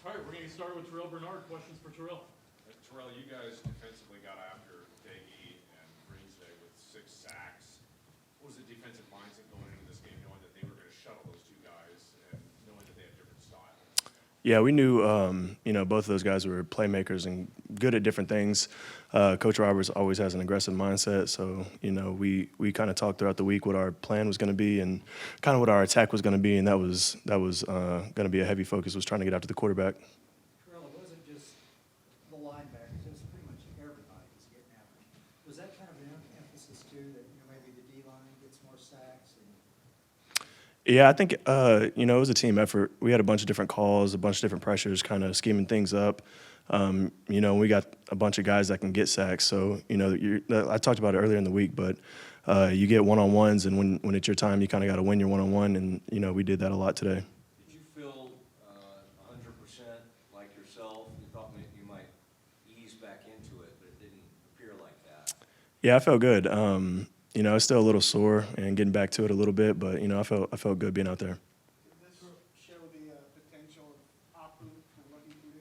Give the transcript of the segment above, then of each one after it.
All right, we're going to get started with Terrel Bernard. Questions for Terrel? Terrell, you guys defensively got after Daggy and Greensday with 6 sacks. What was the defensive mindset going into this game, knowing that they were going to shuttle those two guys and knowing that they have different styles? Yeah, we knew, both of those guys were playmakers and good at different things. Coach Roberts always has an aggressive mindset, so we kind of talked throughout the week what our plan was going to be and kind of what our attack was going to be, and that was going to be a heavy focus, was trying to get after the quarterback. Terrell, it wasn't just the linebackers; it was pretty much everybody was getting after him. Was that kind of an emphasis too, that maybe the D line gets more sacks? Yeah, I think, it was a team effort. We had a bunch of different calls, a bunch of different pressures, kind of scheming things up. We got a bunch of guys that can get sacks. So, I talked about it earlier in the week, but you get one-on-ones, and when it's your time, you kind of got to win your one-on-one, and we did that a lot today. Did you feel 100% like yourself? You thought maybe you might ease back into it, but it didn't appear like that. Yeah, I felt good. I was still a little sore and getting back to it a little bit, but I felt good being out there. Does this show the potential of Apu and what he can do?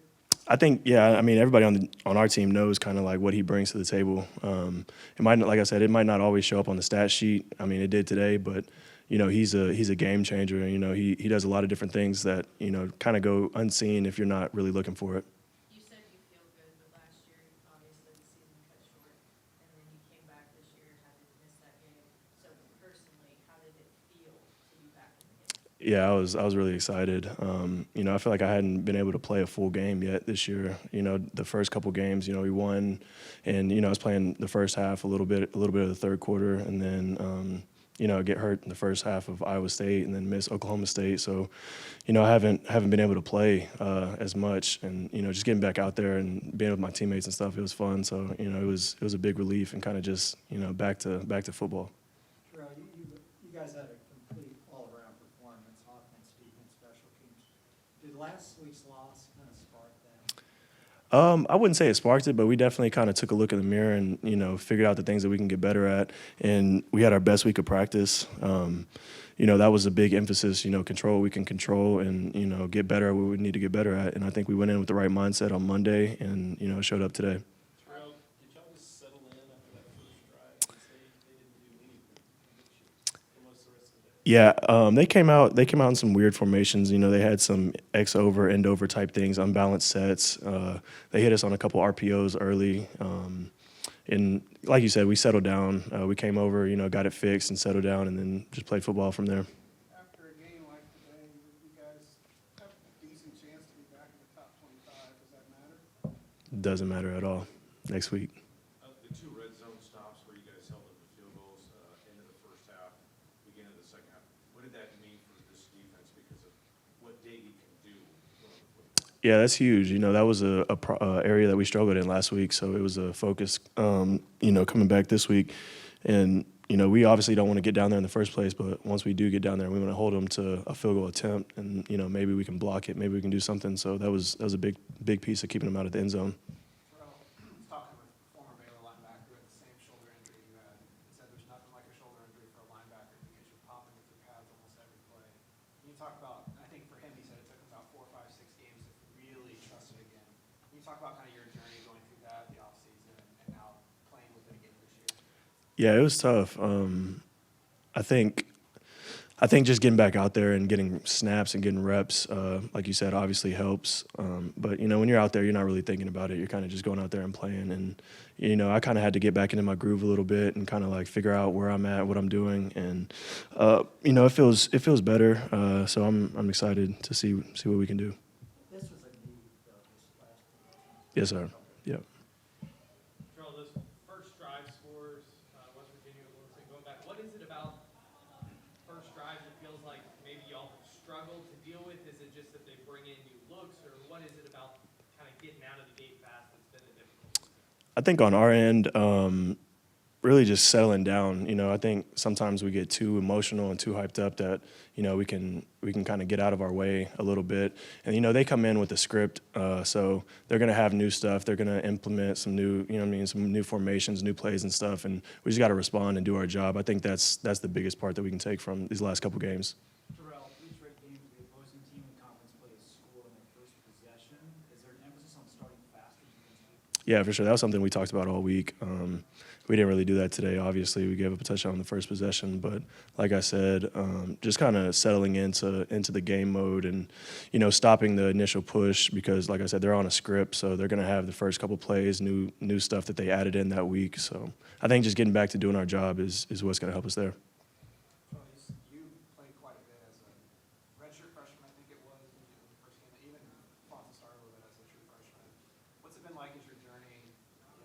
I think, everybody on our team knows kind of like what he brings to the table. It might, like I said, it might not always show up on the stat sheet. It did today, but he's a game changer. He does a lot of different things that kind of go unseen if you're not really looking for it. You said you feel good, but last year, obviously, the season cut short, and then you came back this year, had to miss that game. So personally, how did it feel to be back in the game? Yeah, I was really excited. I feel like I hadn't been able to play a full game yet this year. The first couple games, we won, and I was playing the first half a little bit of the third quarter, and then get hurt in the first half of Iowa State, and then miss Oklahoma State. So, I haven't been able to play as much, and just getting back out there and being with my teammates and stuff, it was fun. So, it was a big relief and kind of just back to football. Terrell, you guys had a complete all-around performance, offense, defense, special teams. Did last week's loss kind of spark that? I wouldn't say it sparked it, but we definitely kind of took a look in the mirror and, figured out the things that we can get better at. And we had our best week of practice. That was a big emphasis, control what we can control and, get better at what we need to get better at. And I think we went in with the right mindset on Monday and, showed up today. Terrell, did y'all just settle in after that first drive? They didn't do anything for most of the rest of the day. Yeah, they came out in some weird formations. They had some X over, end over type things, unbalanced sets. They hit us on a couple RPOs early. And like you said, we settled down. We came over, got it fixed and settled down, and then just played football from there. After a game like today, you guys have a decent chance to be back in the top 25. Does that matter? Doesn't matter at all next week. The 2 red zone stops where you guys held them to field goals into the first half, beginning of the second half. What did that mean for this defense because of what Daggy can do going forward? Yeah, that's huge. That was a area that we struggled in last week, so it was a focus, coming back this week. And, we obviously don't want to get down there in the first place, but once we do get down there, we want to hold them to a field goal attempt, and, maybe we can block it, maybe we can do something. So that was a big piece of keeping them out of the end zone. Terrell, talking with former Baylor linebacker who had the same shoulder injury you had, he said there's nothing like a shoulder injury for a linebacker because you're popping with your pads almost every play. Can you talk about, I think for him, he said it took him about 4, 5, 6 games to really trust it again. Can you talk about kind of your journey going through that, the offseason, and now playing with it again this year? Yeah, it was tough. I think just getting back out there and getting snaps and getting reps, like you said, obviously helps. But when you're out there, you're not really thinking about it. You're kind of just going out there and playing. And I kind of had to get back into my groove a little bit and kind of like figure out where I'm at, what I'm doing, and it feels better. So I'm excited to see what we can do. This was a need, though, this last week. Yes, sir. Yeah. Terrell, those first drive scores, West Virginia, going back, what is it about first drives that feels like maybe y'all have struggled to deal with? Is it just that they bring in new looks, or what is it about kind of getting out of the gate fast that's been a difficulty? I think on our end, really just settling down. I think sometimes we get too emotional and too hyped up that we can kind of get out of our way a little bit. And they come in with a script, so they're gonna have new stuff. They're gonna implement some new, some new formations, new plays and stuff. And we just got to respond and do our job. I think that's the biggest part that we can take from these last couple games. Terrell, each red game, the opposing team in conference play a score in their first possession. Yeah, for sure. That was something we talked about all week. We didn't really do that today. Obviously, we gave up a touchdown on the first possession, but like I said, just kind of settling into the game mode and, stopping the initial push because, like I said, they're on a script, so they're going to have the first couple plays, new stuff that they added in that week. So I think just getting back to doing our job is what's going to help us there. Well, you played quite a bit as a redshirt freshman, I think it was, in the first game, even fought to start a little bit as a true freshman. What's it been like as your journey?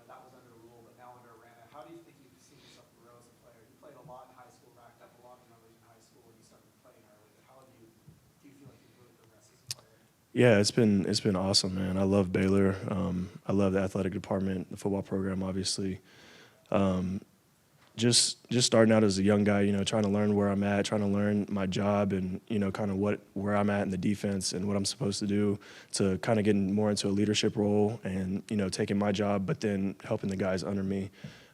That was under Rule, but now under Aranda. How do you think you've seen yourself grow as a player? You played a lot in high school, racked up a lot of numbers in high school when you started playing early. But how do you feel like you've really progressed as a player? Yeah, it's been awesome, man. I love Baylor. I love the athletic department, the football program, obviously. Just starting out as a young guy, trying to learn where I'm at, trying to learn my job and, kind of where I'm at in the defense and what I'm supposed to do to kind of getting more into a leadership role and, taking my job, but then helping the guys under me.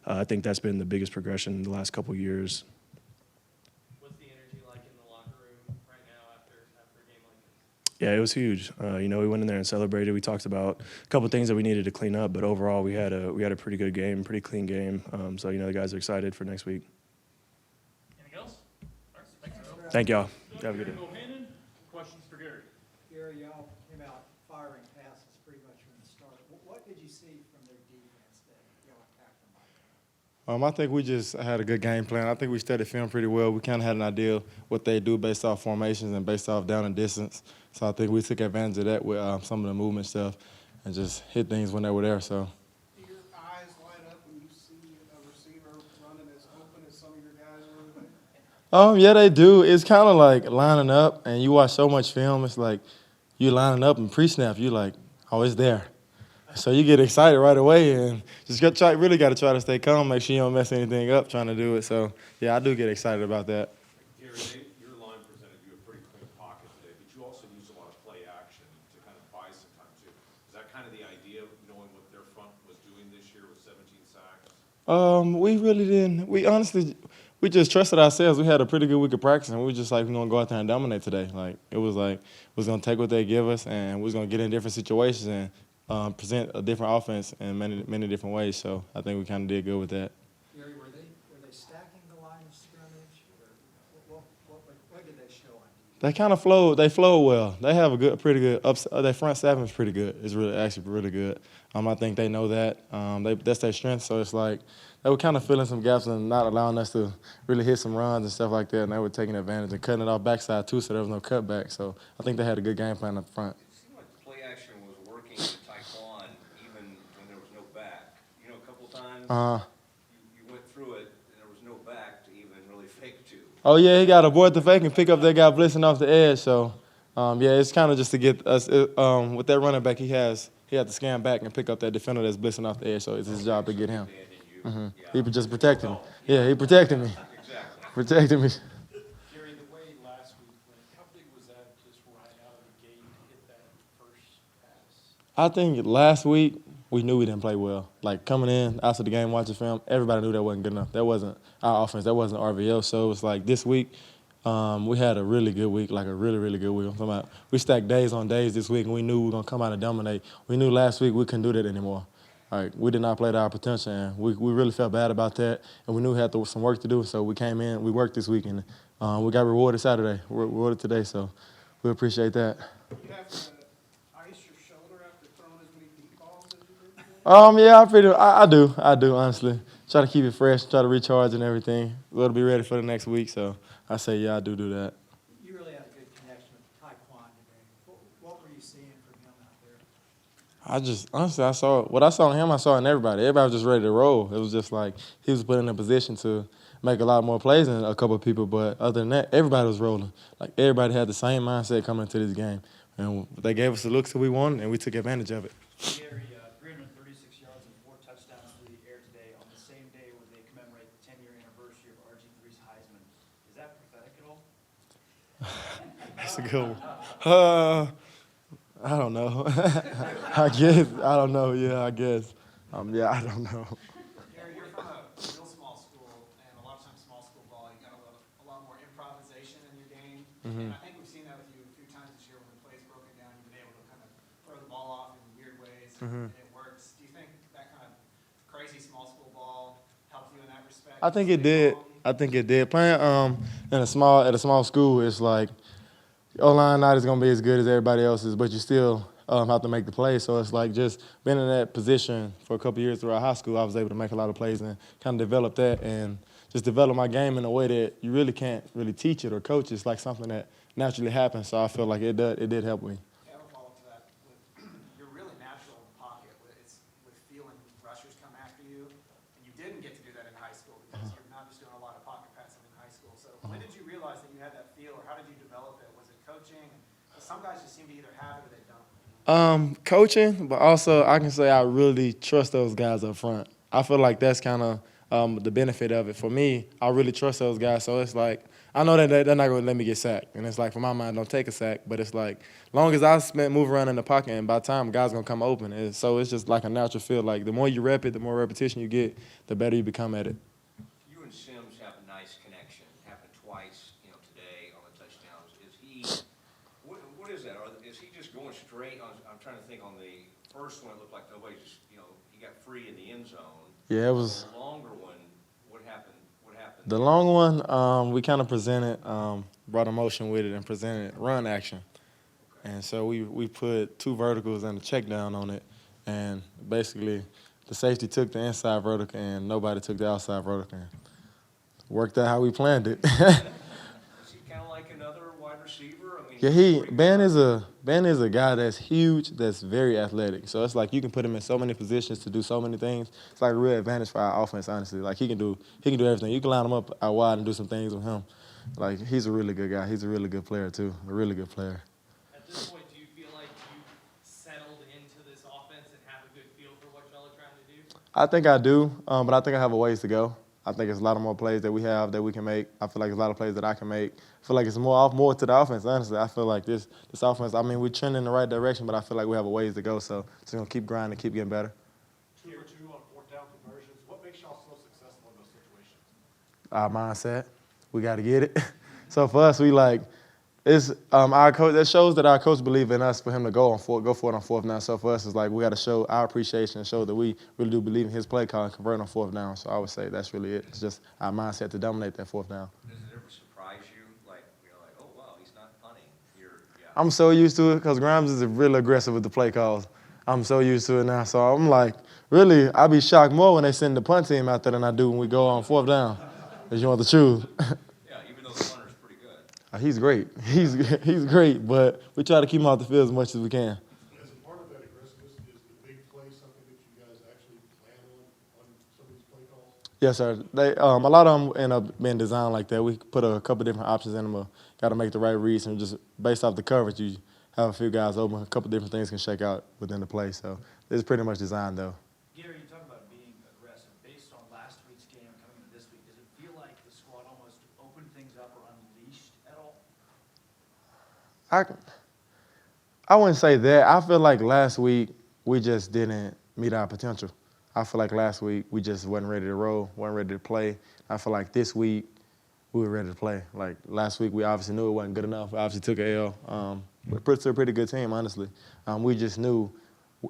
I think that's been the biggest progression in the last couple of years. What's the energy like in the locker room right now after a game like this? Yeah, it was huge. We went in there and celebrated. We talked about a couple of things that we needed to clean up, but overall we had a pretty good game, pretty clean game. So the guys are excited for next week. Anything else? All right, thanks, Terrell. Thank y'all. Have a good day. Gerry Bohanon, questions for Gerry? Gary, y'all came out firing passes pretty much from the start. What did you see from their defense that y'all attacked them like that? I think we just had a good game plan. I think we studied film pretty well. We kind of had an idea what they do based off formations and based off down and distance. So I think we took advantage of that with some of the movement stuff and just hit things when they were there. So. Do your eyes light up when you see a receiver running as open as some of your guys are over there? Yeah, they do. It's kind of like lining up, and you watch so much film. It's like you lining up and pre-snap. You like, oh, it's there. So you get excited right away, and just really got to try to stay calm, make sure you don't mess anything up trying to do it. So yeah, I do get excited about that. Gerry, your line presented you a pretty clean pocket today, but you also used a lot of play action to kind of buy some time too. Is that kind of the idea of knowing what their front was doing this year with 17 sacks? We really didn't. We just trusted ourselves. We had a pretty good week of practice, and we were just like, we're going to go out there and dominate today. Like, it was like, we was going to take what they give us, and we was going to get in different situations and present a different offense in many different ways. So I think we kind of did good with that. Gary, were they stacking the line of scrimmage, or what did they show on defense? They kind of flowed. They flowed well. They have pretty good their front seven is pretty good. It's actually really good. I think they know that. That's their strength. So it's like they were kind of filling some gaps and not allowing us to really hit some runs and stuff like that. And they were taking advantage and cutting it off backside too, so there was no cutback. So I think they had a good game plan up front. It seemed like the play action was working in Taekwondo even when there was no back. A couple times you went through it and there was no back to even really fake to. Oh, yeah, he got to avoid the fake and pick up that guy blitzing off the edge. So, yeah, it's kind of just to get us with that running back he had to scan back and pick up that defender that's blitzing off the edge. So it's his job to get him. He just protected me. Yeah, he protected me. Exactly. Protected me. Gerry, the way last week went, how big was that just right out of the gate to hit that first pass? I think last week we knew we didn't play well. Like coming in after the game, watching film, everybody knew that wasn't good enough. That wasn't our offense. That wasn't RVO. So it was like this week, we had a really good week, like a really, really good week. I'm talking about we stacked days on days this week, and we knew we were going to come out and dominate. We knew last week we couldn't do that anymore. Like, we did not play to our potential, and we really felt bad about that, and we knew we had some work to do. So we came in, we worked this week, and we got rewarded Saturday, rewarded today. So we appreciate that. You have to ice your shoulder after throwing as many deep balls as you did today? Yeah, I do, honestly. Try to keep it fresh, try to recharge and everything. We'll be ready for the next week, so I say, yeah, I do that. You really had a good connection with Taekwondo today. What were you seeing from him out there? Honestly, I saw in him, I saw in everybody. Everybody was just ready to roll. It was just like he was put in a position to make a lot more plays than a couple of people, but other than that, everybody was rolling. Like, everybody had the same mindset coming into this game. And they gave us the looks that we wanted, and we took advantage of it. Gerry, 336 yards and 4 touchdowns through the air today on the same day where they commemorate the 10-year anniversary of RG3's Heisman. Is that prophetic at all? That's a good one. I don't know. I guess. I don't know. Yeah, I guess. Yeah, I don't know. Gerry, you're from a real small school, and a lot of times small school ball, you got a lot more improvisation in your game. And I think we've seen that with you a few times this year when the play's broken down, you've been able to kind of throw the ball off in weird ways, and it works. Do you think that crazy small school ball helped you in that respect? I think it Stay did. calm? I think it did. Playing at a small school, it's like O-line not as gonna be as good as everybody else's, but you still have to make the plays. So it's like just being in that position for a couple years throughout high school, I was able to make a lot of plays and kind of develop that and just develop my game in a way that you really can't really teach it or coach. It's like something that naturally happens. So I feel like it did help me. Yeah, I'll follow up to that. You're really natural in the pocket with feeling rushers come after you, and you didn't get to do that in high school because you're not just doing a lot of pocket passing in high school. So when did you realize that you had that feel, or how did you develop it? Was it coaching? Some guys just seem to either have it or they don't. Coaching, but also I can say I really trust those guys up front. I feel like that's kind of the benefit of it. For me, I really trust those guys. So it's like, I know that they're not going to let me get sacked. And it's like, for my mind, don't take a sack. But it's like, long as I spent moving around in the pocket, and by the time, guys going to come open. And so it's just like a natural feel. Like, the more you rep it, the more repetition you get, the better you become at it. You and Sims have a nice connection. Happened twice, today on the touchdowns. Is he, what is that? Is he just going straight on? I'm trying to think on the first one, it looked like nobody just, he got free in the end zone. Yeah, it was. The longer one, what happened? The long one, we kind of presented, brought a motion with it and presented run action. And so we put two verticals and a check down on it. And basically, the safety took the inside vertical and nobody took the outside vertical. And worked out how we planned it. Is he kind of like another wide receiver? I mean, Yeah, Ben is a guy that's huge, that's very athletic. So it's like you can put him in so many positions to do so many things. It's like a real advantage for our offense, honestly. Like he can do everything. You can line him up out wide and do some things with him. Like he's a really good guy. He's a really good player too. A really good player. At this point, do you feel like you've settled into this offense and have a good feel for what y'all are trying to do? I think I do, but I think I have a ways to go. I think it's a lot of more plays that we have that we can make. I feel like there's a lot of plays that I can make. I feel like it's more to the offense, honestly. I feel like this offense, I mean, we're trending in the right direction, but I feel like we have a ways to go. So just going to keep grinding, keep getting better. 2 for 2 on 4th down conversions. What makes y'all so successful in those situations? Our mindset, we got to get it. So for us, we like, it's our coach. That shows that our coach believe in us for him to go for it on 4th down. So for us, it's like we got to show our appreciation and show that we really do believe in his play call and convert on 4th down. So I would say that's really it. It's just our mindset to dominate that 4th down. does it ever surprise you? Like, oh, wow, he's not punting. I'm so used to it because Grimes is really aggressive with the play calls. I'm so used to it now. So I'm like, really, I be shocked more when they send the punt team out there than I do when we go on 4th down. If you want the truth. Yeah, even though the punter's pretty good. He's great. He's great, but we try to keep him off the field as much as we can. As a part of that aggressiveness, is the big play something that you guys actually plan on some of these play calls? Yes, sir. They a lot of them end up being designed like that. We put a couple different options in them. Got to make the right reads, and just based off the coverage, you have a few guys open. A couple different things can shake out within the play. So it's pretty much designed, though. Gary, you talk about being aggressive. Based on last week's game coming into this week, does it feel like the squad almost opened things up or unleashed at all? I wouldn't say that. I feel like last week we just didn't meet our potential. I feel like last week we just wasn't ready to roll, wasn't ready to play. I feel like this week we were ready to play. Like last week we obviously knew it wasn't good enough. We obviously took an L. We're still a pretty good team, honestly. We just knew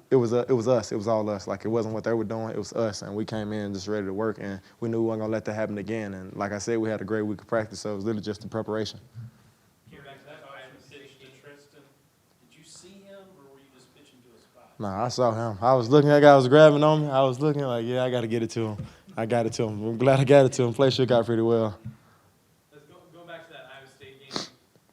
it was us. It was all us. Like it wasn't what they were doing. It was us, and we came in just ready to work, and we knew we weren't gonna let that happen again. And like I said, we had a great week of practice, so it was literally just the preparation. Get back to that Iowa State game. Tristan, did you see him or were you just pitching to a spot? Nah, I saw him. I was looking. That guy was grabbing on me. I was looking like, yeah, I got to get it to him. I got it to him. I'm glad I got it to him. Play shook out pretty well. Let's go back to that Iowa State game.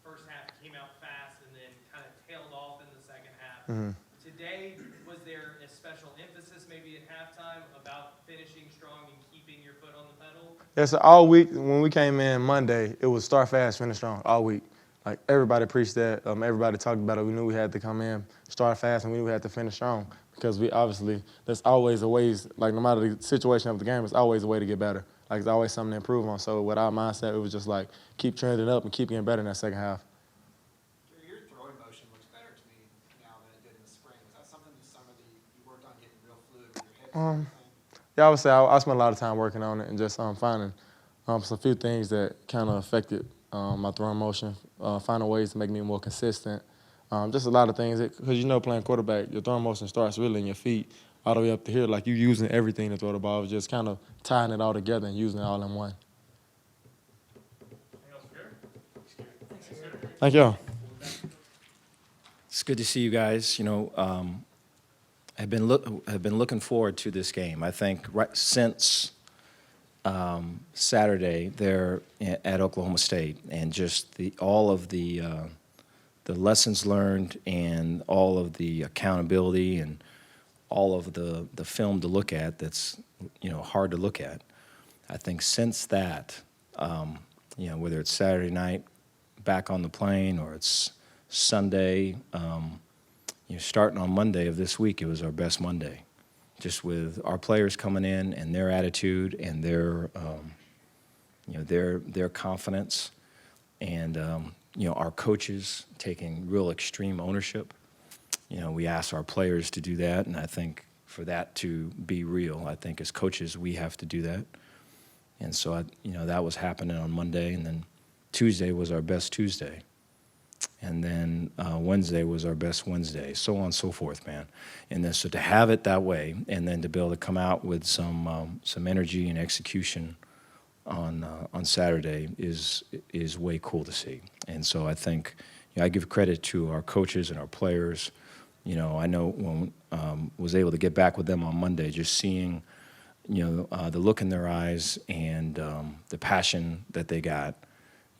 First half came out fast and then kind of tailed off in the second half. Mm-hmm. Today, was there a special emphasis maybe at halftime about finishing strong and keeping your foot on the pedal? Yeah, so all week when we came in Monday, it was start fast, finish strong all week. Like everybody preached that. Everybody talked about it. We knew we had to come in, start fast, and we knew we had to finish strong because we obviously there's always a ways. Like no matter the situation of the game, there's always a way to get better. Like there's always something to improve on. So with our mindset, it was just like keep trending up and keep getting better in that second half. Your throwing motion looks better to me now than it did in the spring. Was that something this summer that you worked on getting real fluid with your hips and everything? Yeah, I would say I spent a lot of time working on it and just finding some few things that kind of affected my throwing motion, finding ways to make me more consistent. Just a lot of things, because playing quarterback, your throwing motion starts really in your feet all the way up to here. Like, you using everything to throw the ball. It was just kind of tying it all together and using it all in one. Thank y'all. It's good to see you guys. You know, I've been looking forward to this game. I think since Saturday there at Oklahoma State, and just all of the lessons learned and all of the accountability and all of the film to look at that's, you know, hard to look at. I think since that, you know, whether it's Saturday night back on the plane or it's Sunday, you know, starting on Monday of this week, it was our best Monday, just with our players coming in and their attitude and their, you know, their confidence, and you know, our coaches taking real extreme ownership. You know, we ask our players to do that, and I think for that to be real, I think as coaches we have to do that. And so, you know, that was happening on Monday, and then Tuesday was our best Tuesday. And then Wednesday was our best Wednesday, so on and so forth, man. And then so to have it that way, and then to be able to come out with some energy and execution on Saturday is way cool to see. And so I think, you know, I give credit to our coaches and our players. You know, I know when was able to get back with them on Monday, just seeing, you know, the look in their eyes and the passion that they got.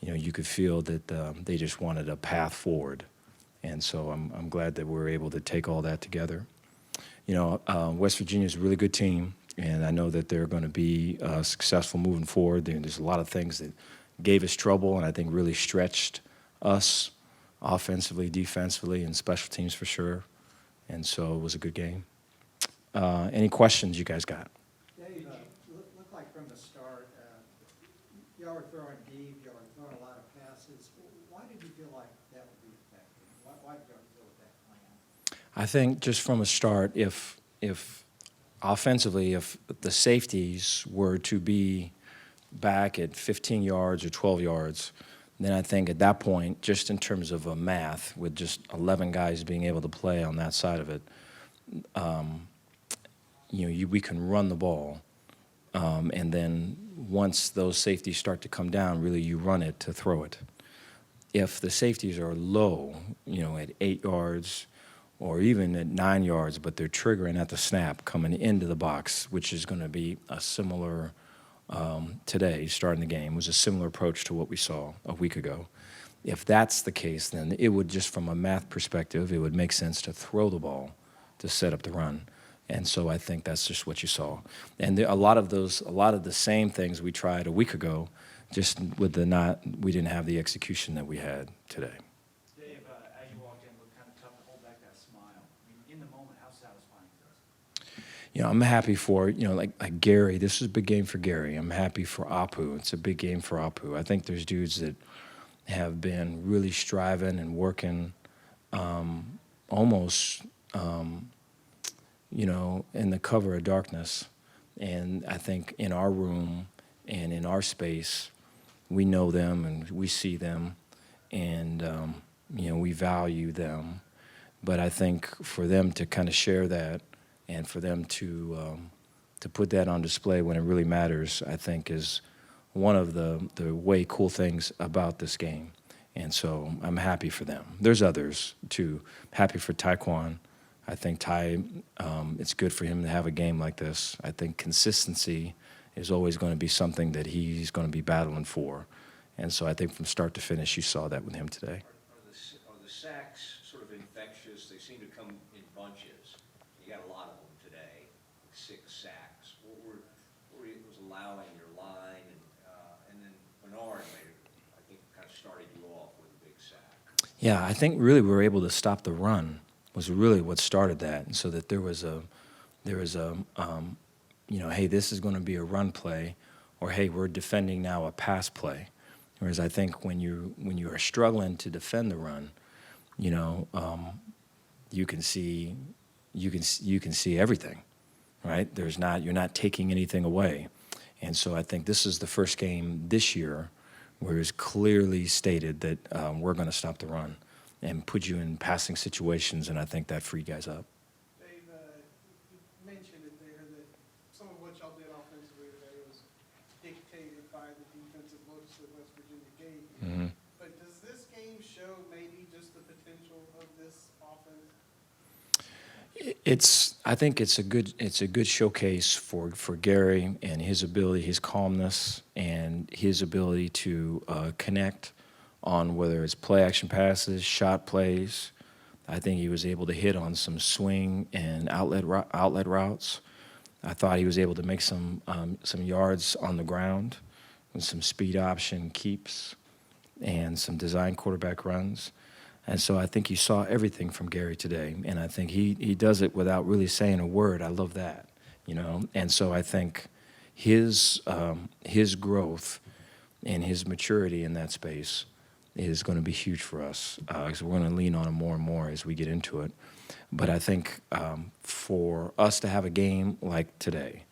You know, you could feel that they just wanted a path forward. And so I'm glad that we're able to take all that together. You know, West Virginia is a really good team, and I know that they're going to be successful moving forward. There's a lot of things that gave us trouble and I think really stretched us offensively, defensively, and special teams for sure. And so it was a good game. Any questions you guys got? Dave, looked like from the start, y'all were throwing deep, y'all were throwing a lot of passes. Why did you feel like that would be effective? Why did y'all go with that plan? I think just from a start, if offensively, if the safeties were to be back at 15 yards or 12 yards, then I think at that point, just in terms of a math, with just 11 guys being able to play on that side of it, you know, we can run the ball. And then once those safeties start to come down, really you run it to throw it. If the safeties are low, you know, at 8 yards or even at 9 yards, but they're triggering at the snap coming into the box, which is going to be a similar, today, starting the game, was a similar approach to what we saw a week ago. If that's the case, then it would, just from a math perspective, it would make sense to throw the ball to set up the run. And so I think that's just what you saw. And a lot of the same things we tried a week ago, just with we didn't have the execution that we had today. Dave, as you walked in, it looked kind of tough to hold back that smile. I mean, in the moment, how satisfying is this? You know, I'm happy for, you know, like Gerry. This is a big game for Gerry. I'm happy for Apu. It's a big game for Apu. I think there's dudes that have been really striving and working almost, you know, in the cover of darkness. And I think in our room and in our space, we know them and we see them, and, you know, we value them. But I think for them to kind of share that and for them to put that on display when it really matters, I think is one of the way cool things about this game. And so I'm happy for them. There's others too. Happy for Taekwon. I think Ty, it's good for him to have a game like this. I think consistency is always going to be something that he's going to be battling for. And so I think from start to finish, you saw that with him today. Are the sacks sort of infectious? They seem to come in bunches. You got a lot of them today, 6 sacks. What was allowing your line? And then Bernard, I think, kind of started you off with a big sack. Yeah, I think really we were able to stop the run was really what started that, and so that there was a you know, hey, this is going to be a run play, or hey, we're defending now a pass play. Whereas I think when you are struggling to defend the run, you know, you can see everything, right? You're not taking anything away, and so I think this is the first game this year where it's clearly stated that we're going to stop the run and put you in passing situations, and I think that freed guys up. Dave, mentioned it there, that some of what y'all did offensively today was dictated by the defensive looks that West Virginia gave you. Mhm. But does this game show maybe just the potential of this offense? I think it's a good showcase for Gerry and his ability, his calmness, and his ability to connect on whether it's play action passes, shot plays. I think he was able to hit on some swing and outlet routes. I thought he was able to make some yards on the ground with some speed option keeps and some design quarterback runs. And so I think you saw everything from Gerry today, and I think he does it without really saying a word. I love that, you know. And so I think his growth and his maturity in that space is going to be huge for us, because we're going to lean on him more and more as we get into it. But I think for us to have a game like today,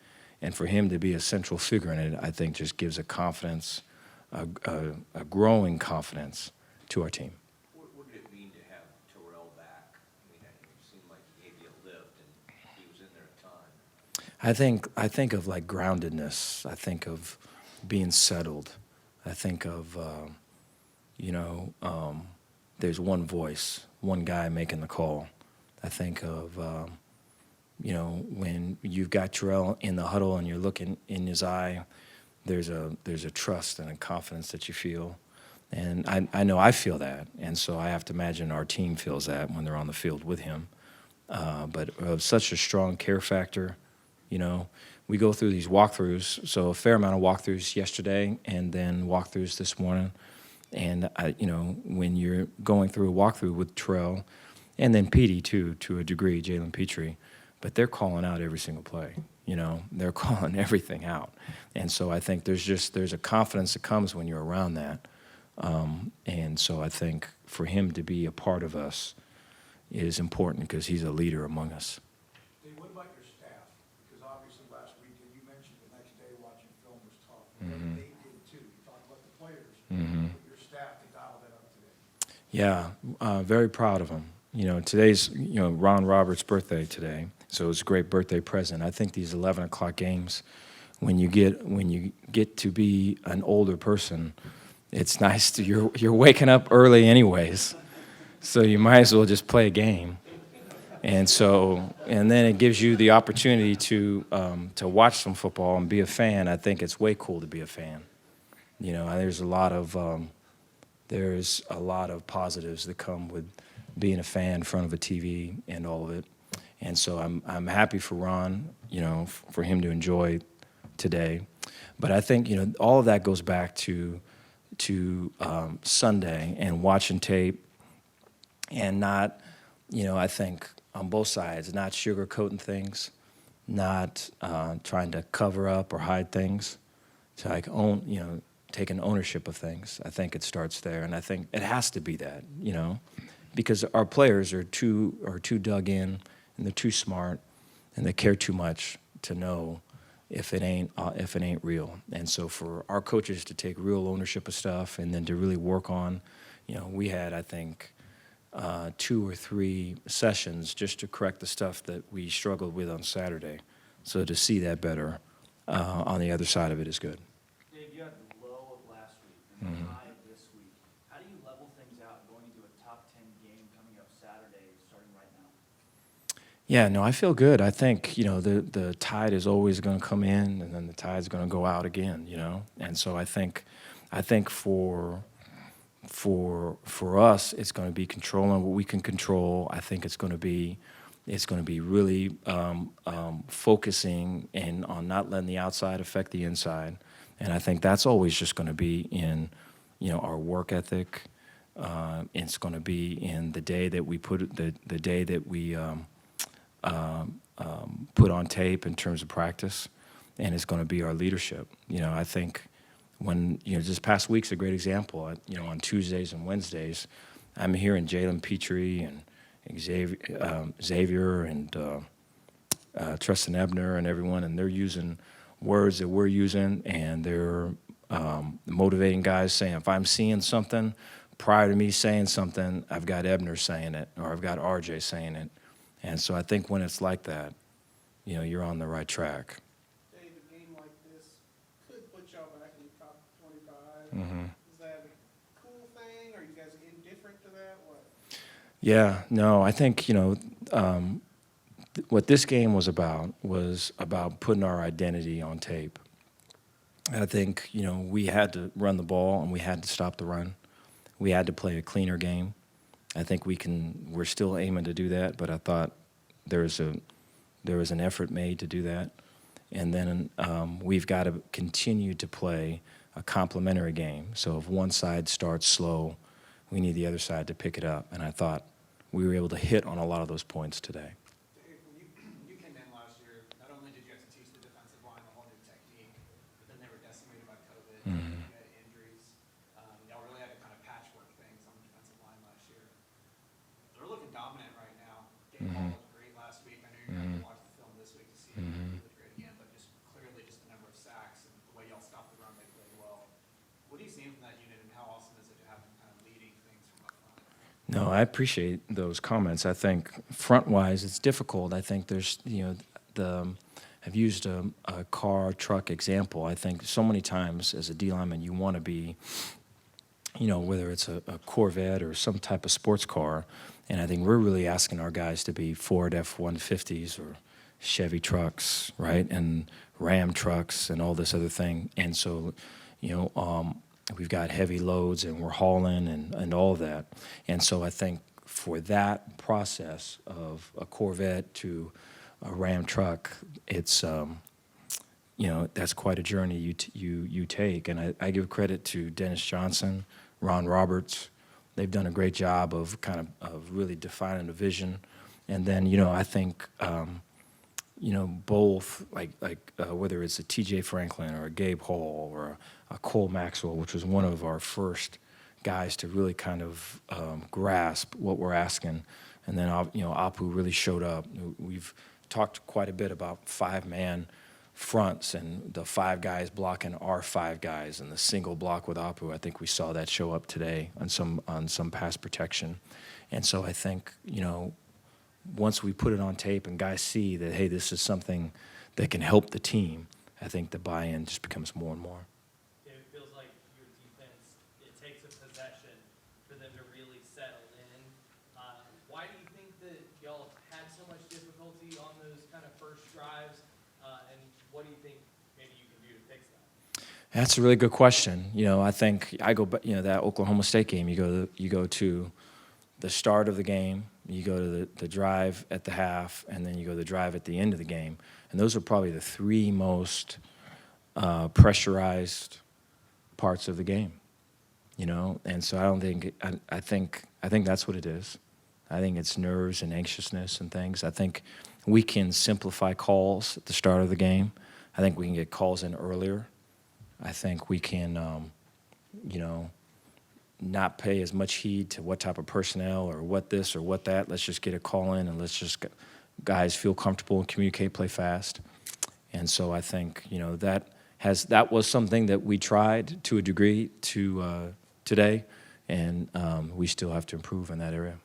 and for him to be a central figure in it, I think just gives a confidence, a growing confidence to our team. What did it mean to have Terrel back? I mean, it seemed like he gave you a lift, and he was in there a ton. I think of like groundedness. I think of being settled. I think of, there's one voice, one guy making the call. I think of, when you've got Terrel in the huddle and you're looking in his eye, there's a trust and a confidence that you feel. And I know I feel that. And so I have to imagine our team feels that when they're on the field with him. But of such a strong care factor, we go through these walkthroughs, so a fair amount of walkthroughs yesterday and then walkthroughs this morning. And, when you're going through a walkthrough with Terrel, and then Petey, too, to a degree, Jalen Petrie, but they're calling out every single play. They're calling everything out. And so I think there's a confidence that comes when you're around that. And so I think for him to be a part of us is important because he's a leader among us. Dave, what about your staff? Because obviously last weekend you mentioned the next day watching film was tough. Mhm. They did too. You talked about the players. Mhm. But your staff to dial that up today. Yeah, very proud of him. Today's Ron Roberts' birthday today, so it's a great birthday present. I think these 11 o'clock games, when you get to be an older person, it's nice to you're waking up early anyways, so you might as well just play a game. And then it gives you the opportunity to watch some football and be a fan. I think it's way cool to be a fan. There's a lot of positives that come with being a fan in front of a TV and all of it. And so I'm happy for Ron, for him to enjoy today. But I think, all of that goes back to Sunday and watching tape and not, I think on both sides, not sugarcoating things, not trying to cover up or hide things, to taking ownership of things. I think it starts there, and I think it has to be that, because our players are too dug in, and they're too smart, and they care too much to know if it ain't real. And so for our coaches to take real ownership of stuff and then to really work on, we had, I think, 2 or 3 sessions just to correct the stuff that we struggled with on Saturday. So to see that better on the other side of it is good. Dave, you had the low of last week and the Mhm. high of this week. How do you level things out going into a top 10 game coming up Saturday, starting right now? Yeah, no, I feel good. I think, the tide is always going to come in and then the tide's going to go out again, And so I think for us, it's going to be controlling what we can control. I think it's going to be really focusing on not letting the outside affect the inside. And I think that's always just going to be in, our work ethic. It's going to be in the day that we put on tape in terms of practice, and it's going to be our leadership. I think when, this past week's a great example. On Tuesdays and Wednesdays, I'm hearing Jalen Petrie and Xavier and Tristan Ebner and everyone, and they're using words that we're using, and they're motivating guys saying, if I'm seeing something, prior to me saying something, I've got Ebner saying it, or I've got RJ saying it. And so I think when it's like that, you're on the right track. Dave, a game like this could put y'all back in the top 25. Mm-hmm. Is that a cool thing? Are you guys indifferent to that? What? Yeah, no, I think, what this game was about putting our identity on tape. I think, we had to run the ball and we had to stop the run. We had to play a cleaner game. I think we're still aiming to do that, but I thought there was an effort made to do that. And then we've got to continue to play a complementary game. So if one side starts slow, we need the other side to pick it up. And I thought we were able to hit on a lot of those points today. Dave, when you came in last year, not only did you have to teach the defensive line a whole new technique, but then they were decimated by COVID. Mhm. You had injuries. Y'all really had to kind of patchwork things on the defensive line last year. They're looking dominant right now. Dave Hall looked great last week. I know you're going to watch the film this week to see if he looked great again, but just clearly just the number of sacks and the way y'all stopped the run, they played well. What are you seeing from that unit, and how awesome is it to have them kind of leading things from up front? No, I appreciate those comments. I think front-wise, it's difficult. I think there's, I've used a car, truck example. I think so many times as a D lineman, you want to be, whether it's a Corvette or some type of sports car, and I think we're really asking our guys to be Ford F-150s or Chevy trucks, right, and Ram trucks and all this other thing. And so, we've got heavy loads and we're hauling and all of that. And so I think for that process of a Corvette to a Ram truck, it's, that's quite a journey you take. And I give credit to Dennis Johnson, Ron Roberts. They've done a great job of of really defining the vision. And then, I think, both, whether it's a T.J. Franklin or a Gabe Hall or a Cole Maxwell, which was one of our first guys to really grasp what we're asking. And then, Apu really showed up. We've talked quite a bit about 5-man fronts and the 5 guys blocking our 5 guys and the single block with Apu. I think we saw that show up today on some pass protection. And so I think, once we put it on tape and guys see that, hey, this is something that can help the team, I think the buy-in just becomes more and more. It feels like your defense, it takes a possession for them to really settle in. Why do you think that y'all had so much difficulty on those kind of first drives? And what do you think maybe you can do to fix that? That's a really good question. I think I go back, that Oklahoma State game, you go to the start of the game, you go to the drive at the half, and then you go to the drive at the end of the game. And those are probably the 3 most pressurized parts of the game, And so I don't think I think that's what it is. I think it's nerves and anxiousness and things. I think we can simplify calls at the start of the game. I think we can get calls in earlier. I think we can, not pay as much heed to what type of personnel or what this or what that. Let's just get a call in and let's just guys feel comfortable and communicate, play fast. And so I think that was something that we tried to a degree to today, and we still have to improve in that area.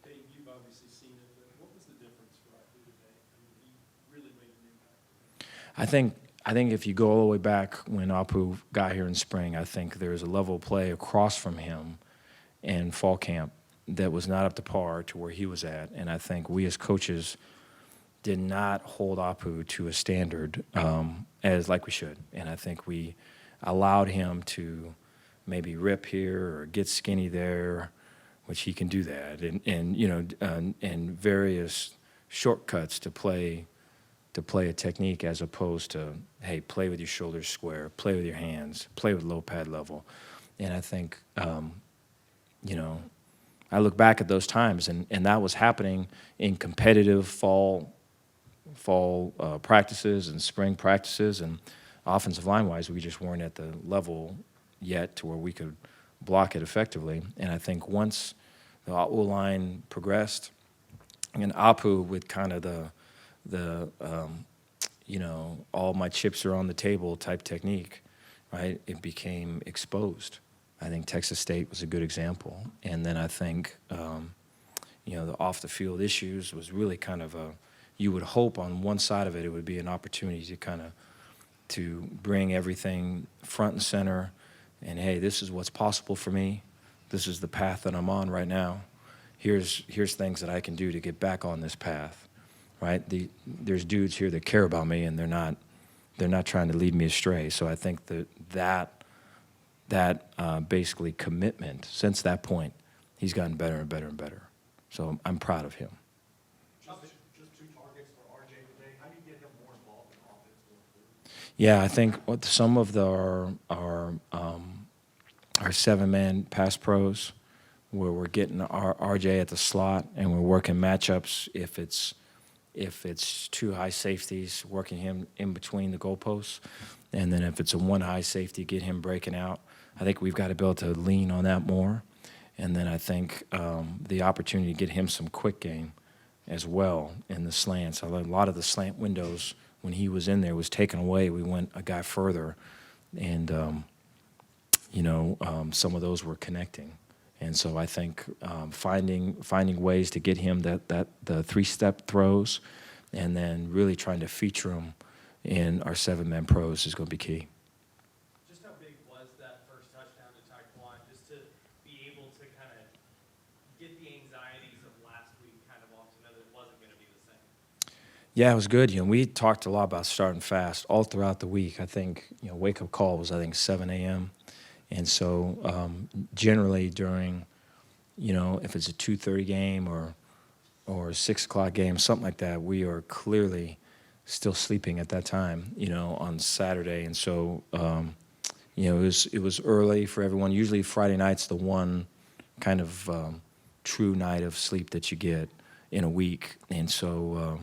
Dave, you've obviously seen it, but what was the difference for Apu today? I mean, he really made an impact. I think if you go all the way back when Apu got here in spring, I think there's a level of play across from him in fall camp that was not up to par to where he was at. And I think we as coaches did not hold Apu to a standard as like we should. And I think we allowed him to maybe rip here or get skinny there, which he can do that, and various shortcuts to play a technique as opposed to, hey, play with your shoulders square, play with your hands, play with low pad level. And I think, I look back at those times, and that was happening in competitive fall practices and spring practices, and offensive line-wise, we just weren't at the level yet to where we could block it effectively. And I think once the O-line progressed, and Apu with kind of the all my chips are on the table type technique, right? It became exposed. I think Texas State was a good example. And then I think, the off the field issues was really kind of you would hope on one side of it, it would be an opportunity to kind of to bring everything front and center and, hey, this is what's possible for me. This is the path that I'm on right now. Here's things that I can do to get back on this path, right? There's dudes here that care about me, and they're not trying to lead me astray. So I think that basically commitment, since that point, he's gotten better and better and better. So I'm proud of him. Just 2 targets for RJ today. How do you get him more involved in offense going forward? Yeah, I think what some of our 7-man pass pros, where we're getting our RJ at the slot and we're working matchups. If it's 2 high safeties, working him in between the goalposts, and then if it's a 1 high safety, get him breaking out. I think we've got to be able to lean on that more. And then I think the opportunity to get him some quick game as well in the slants. A lot of the slant windows when he was in there was taken away. We went a guy further, and some of those were connecting. And so I think finding ways to get him the 3-step throws, and then really trying to feature him in our 7-man pros is going to be key. Just how big was that first touchdown to Taekwondo, just to be able to kind of get the anxieties of last week kind of off, to know that it wasn't going to be the same? Yeah, it was good. We talked a lot about starting fast all throughout the week. I think wake-up call was 7 a.m. And so generally during, if it's a 2:30 game or a 6 o'clock game, something like that, we are clearly still sleeping at that time, on Saturday. And so, it was early for everyone. Usually Friday night's the one kind of true night of sleep that you get in a week. And so,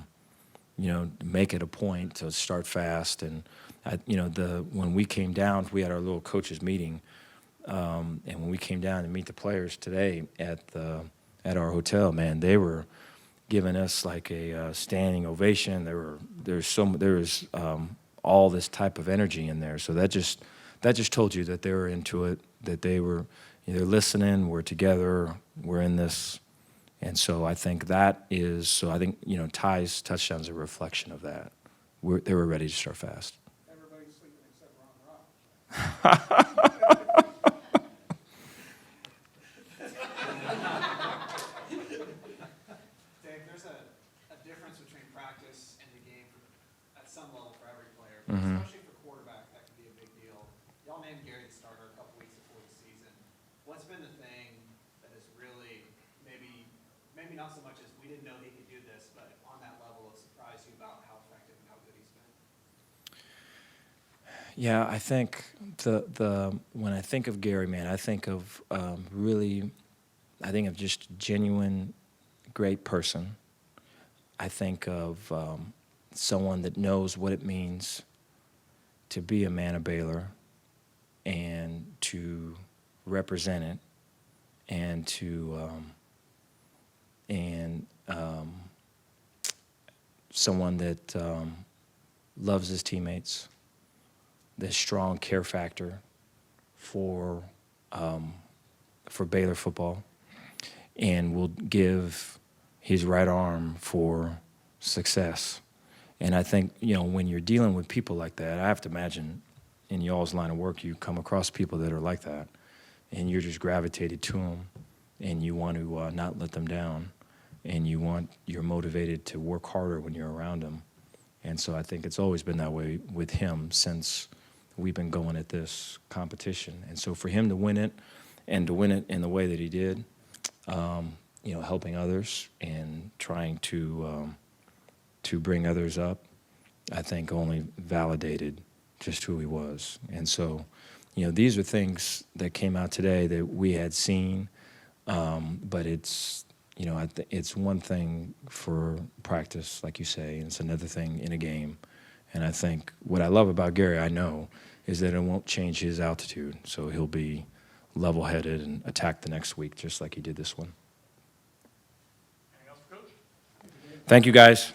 make it a point to start fast. And, when we came down, we had our little coaches meeting. And when we came down to meet the players today at our hotel, man, they were giving us like a standing ovation. There was all this type of energy in there. So that just told you that they were into it, that they were listening. We're together. We're in this, and so I think Ty's touchdown is a reflection of that. They were ready to start fast. Everybody's sleeping except Ron Rock. Dave, there's a difference between practice and the game at some level for every player, Mhm. especially for quarterback. That can be a big deal. Y'all named Gerry the starter a couple weeks before the season. What's been the thing that has really maybe not so much as we didn't know he could do this, but on that level has surprised you about how effective and how good he's been? Yeah, I think when I think of Gerry, man, I think of just genuine, great person. I think of someone that knows what it means to be a man of Baylor and to represent it, and someone that loves his teammates, the strong care factor for Baylor football, and will give his right arm for success. And I think, when you're dealing with people like that, I have to imagine in y'all's line of work, you come across people that are like that, and you're just gravitated to them, and you want to not let them down, and you're motivated to work harder when you're around them. And so I think it's always been that way with him since we've been going at this competition. And so for him to win it, and to win it in the way that he did, helping others and trying to bring others up, I think only validated just who he was. And so, these are things that came out today that we had seen, but it's, it's one thing for practice, like you say, and it's another thing in a game. And I think what I love about Gerry, I know, is that it won't change his altitude. So he'll be level-headed and attack the next week just like he did this one. Anything else for Coach? Thank you, guys.